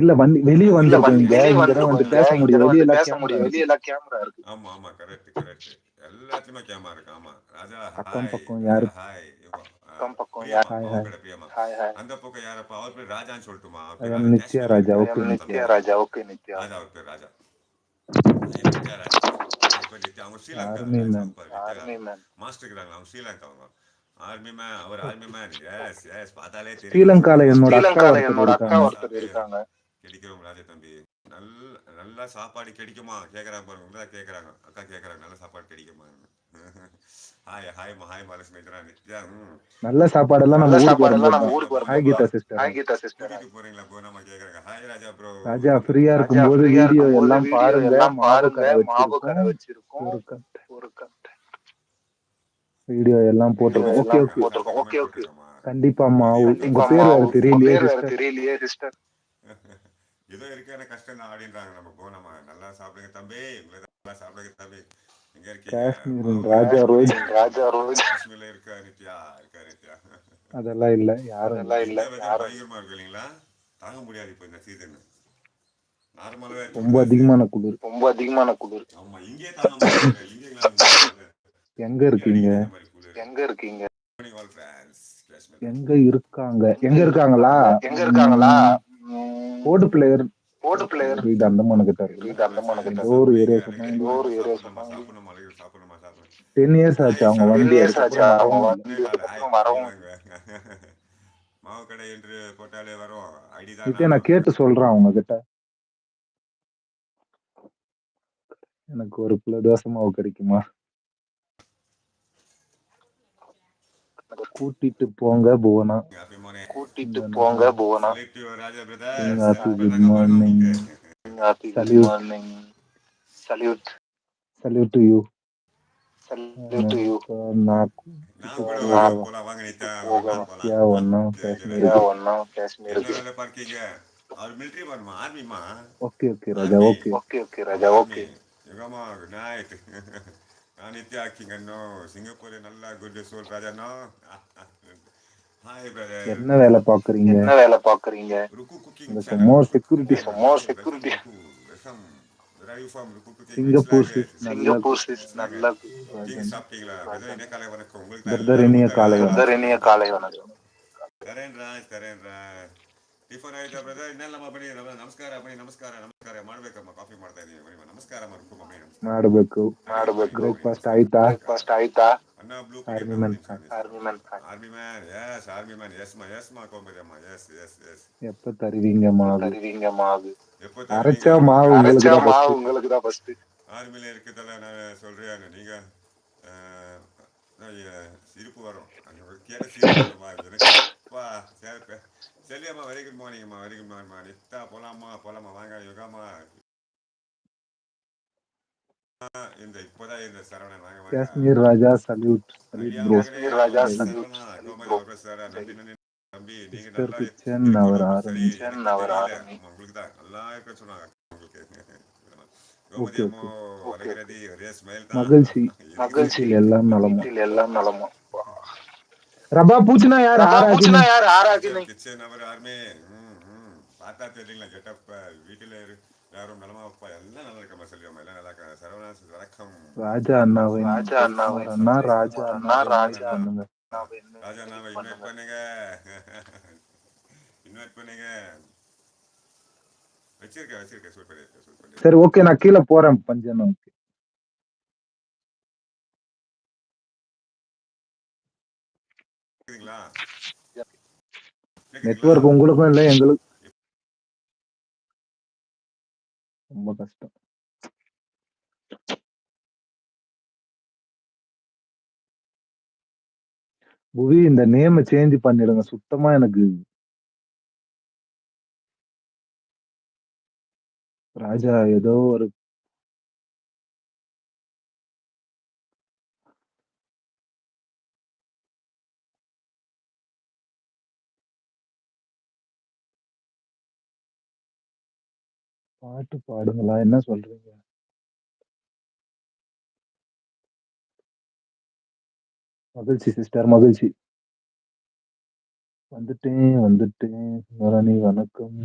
இல்ல வெளிய இல்ல வந்திருக்கோம் இங்க. வெளிய இங்க தான் வந்திருக்கோம் வந்து இங்க. பேச இங்க முடியும். தான் வந்து வெளியலாம் பேச கேமரா முடியும். இருக்கு. வெளியலாம் கேமரா இருக்கு. ஆமா ஆமா கரெக்ட் கரெக்ட். எல்லாத்துலயுமே கேமரா இருக்கு. ஆமா ராஜா அக்கம் ஹாய் பக்கம் ராஜா யாரு ஹாய் அக்கம் பக்கம் பிரியமா ஹாய், ஹாய். மாவுக்கடை பிரியமா அந்த பக்கம் யாரப்பா அவர் பேர் ராஜான்னு சொல்லட்டுமா? அவர் ஐ பேர் அம் ராஜா நித்யா காஷ்மீர்ல ராஜா. இருக்காரு ஓகே நித்யா. நித்யா ராஜா. ஓகே நித்யா. ராஜா அவர் பேர் ராஜா. ஐ எம் நித்யா ராஜா. என் பேர் நித்யா. அவங்க Sri Lanka army man. Nithya master இருக்கிறாங்க. அவங்க ஸ்ரீலங்கா அவங்க ஆர்மி மேன். அவர் ஆர்மி மேன். எஸ் எஸ் பார்த்தாலே தெரியும். ஸ்ரீலங்கால என்னோட அக்கா ஸ்ரீலங்கால ஒருத்தர் என்னோட அக்கா இருக்காங்க. ஒருத்தர் இருக்காங்க. கிடைக்கிறோம் ராஜா தம்பி. நல்ல நல்லா சாப்பாடு கிடைக்குமா கேட்குறாங்க பாருங்க. தான் கேட்குறாங்க அக்கா கேட்குறாங்க நல்ல சாப்பாடு கிடைக்குமா? Hi hi hi Mahalakshmi Nithya. நல்ல சாப்பாடெல்லாம் நல்ல நம்ம ஊருக்கு சாப்பாடெல்லாம் வரும்போது நம்ம தான். ஊருக்கு ஹாய் வரும்போது கீதா தான். சிஸ்டர். Hi Geeta sister. கூட்டிட்டு போறீங்களா போ நம்ம கேட்குறாங்க. ஹாய் ராஜா ப்ரோ. ராஜா ஃப்ரீயா ராஜா இருக்கும்போது ஃப்ரீயா வீடியோ இருக்கும்போது எல்லாம் வீடியோ பாருங்க. எல்லாம் மாவு பாருங்க. கடை மாவு கடை வச்சிருக்கோம். வச்சிருக்கோம். ஒரு கட் ஒரு கட் வீடியோ எல்லாம் போட்டிருக்கோம். ஓகே எல்லாம் ஓகே. போட்டிருக்கோம். Okay okay. கண்டிப்பாம்மா. உங்க கண்டிப்பா பேர் வேற உங்க தெரியலையே பேர் வேற சிஸ்டர். தெரியலையே சிஸ்டர். ஏதோ இருக்கான கஷ்டம் தான் அப்படின்றாங்க. நம்ம போனோமா நல்லா சாப்பிடுங்க தம்பி. உங்களை நல்லா சாப்பிடுங்க தம்பி. எங்க இருக்கீங்க? காஷ்மீரின் ராஜா ரோஜ். ராஜா ரோஜ். காஷ்மீர்ல இருக்கா நித்யா? இருக்கா நித்யா? அதெல்லாம் இல்ல. யாரும் இல்ல. அதெல்லாம் இல்ல. பயங்கரமா இருக்கு இல்லைங்களா? தாங்க முடியாது இப்போ இந்த சீசன். நார்மலாவே ரொம்ப அதிகமான குளிர். ரொம்ப அதிகமான குளிர். ஆமா இங்கே தாங்க முடியல. இங்கே எங்க இருக்கீங்க? இந்த மாதிரி குளிர். எங்க இருக்கீங்க? எங்க இருக்காங்க? எங்க இருக்காங்களா? எங்க இருக்காங்களா? Board player. Board player. இது அந்தமான கிட்ட இருக்குல்ல. இது அந்தமான கிட்ட ஏதோ ஒரு ஏரியா சொன்னாங்க. ஏதோ ஒரு ஏரியா சொன்னாங்க. சாப்பிடணுமா சாப்பிடணுமா சாப்பிடணும். 10 இயர்ஸ் ஆச்சு அவங்க 10 வந்து. இயர்ஸ் ஆச்சு அதுக்கப்புறம் அவங்க வரவும் இல்ல. வந்து. அதுக்கப்புறம் வரவும் மாவு கடை என்று போட்டாலே வரும். நித்யா ஐடிதான் நான் கேட்டு சொல்றேன் அவங்க கிட்ட. எனக்கு ஒரு கிலோ தோசை மாவு கிடைக்குமா? கூட்டிட்டு போங்க புவனா. கூட்டிட்டு போங்க Bhuvana. Happy good morning. Good morning. Salute. Salute to you. Salute to you. காஷ்மீருக்கு. அவர் மிலிட்டரி வரணுமா? ஆர்மிமா? Okay okay Raja. Okay okay okay Raja. Okay. யுகமா குட் நைட். நான் நித்யா கிங்கன்னோ சிங்கப்பூர் நல்லா குட் சோல் ராஜானோ. Hi brother. என்ன வேலை பாக்குறீங்க? என்ன வேலை பாக்குறீங்க? ருக்கு குக்கிங் இந்த channel. More security. More security. Welcome. Where are you from? Rukku cooking. Singapore sis. Singapore sis. நல்ல குக்கிங் சாப்பிட்டீங்களா? பிரதர் இனிய காலை வணக்கம். உங்களுக்கு பிரதர் இனிய காலை வணக்கம். பிரதர் இனிய காலை வணக்கம். ಕರೇನ್ ರಾಜ್ ಟಿಫನ್ ಆಯ್ತಾ ಬ್ರದರ್? ಇನ್ನೆಲ್ಲಮ್ಮ ಬನ್ನಿ ನಮಸ್ಕಾರ ಬನ್ನಿ ನಮಸ್ಕಾರ ಮಾಡ್ಬೇಕಮ್ಮ. ಕಾಫಿ ಮಾಡ್ತಾ ಇದೀನಿ ಬನ್ನಿ ನಮಸ್ಕಾರ ಮಾಡ್ಕೊ ಮಾಡಬೇಕು. ಬ್ರೇಕ್ಫಾಸ್ಟ್ ಆಯ್ತಾ? ಅನ್ನ ಬ್ಲೂ ಆರ್ಮಿ ಮ್ಯಾನ್. ಎಸ್ ಮಾಡ್ಕೊಂಬಿದಮ್ಮ. ಎಸ್ எப்ப தருவீங்க மாவு? எப்போ அரைச்சா மாவு உங்களுக்கு தான் ஃபர்ஸ்ட். ஆர்மில இருக்குதல்ல நான் சொல்றேன். நீங்க சிரிப்பு வரும். கேட்ட சிரிப்பு வரும். எனக்கு செல்லியம்மா வெரி குட் மார்னிங்மா. வெரி குட் மார்னிங்மா. நித்தா போலாமா வாங்க யோகாமா. இந்த இப்போதான் இந்த சரவணன் வாங்க காஷ்மீர் ராஜா சல்யூட். காஷ்மீர் ராஜா தம்பி நீங்க சிஸ்டர் நல்லா கிச்சன் அவர் ஆர்மி. உங்களுக்கு தான் நல்லா இருக்க சொன்னாங்க. Okay okay. மகிழ்ச்சி. மகிழ்ச்சி. எல்லாம் நலமா. எல்லாம் நலமா. ரபா பூச்சனா யார்? ஆராகினி. கிச்சன் அவர் ஆர்மி. பார்த்தா தெரியுங்களா கெட்டப்ப. வீட்டில் யாரும் நலமாப்பா எல்லாம் நல்லா இருக்கமா. செல்வியம்மா எல்லாம் நல்லா இருக்காங்க. சரவணா வணக்கம். ராஜா அண்ணாவை ராஜா அண்ணாவை இன்வைட் பண்ணுங்க. வச்சிருக்கேன் சூப்பர். சரி ஓகே நான் கீழே போறேன் பஞ்சன். ஓகே நெட்வொர்க் உங்களுக்கும் இல்லை எங்களுக்கு ரொம்ப கஷ்டம். புவி இந்த நேம் சேஞ்ச் பண்ணிடுங்க. சுத்தமா எனக்கு ராஜா ஏதோ ஒரு பாட்டு பாடுங்களா? என்ன சொல்றீங்க? மகிழ்ச்சி சிஸ்டர் மகிழ்ச்சி. வந்துட்டேன். வணக்கம்.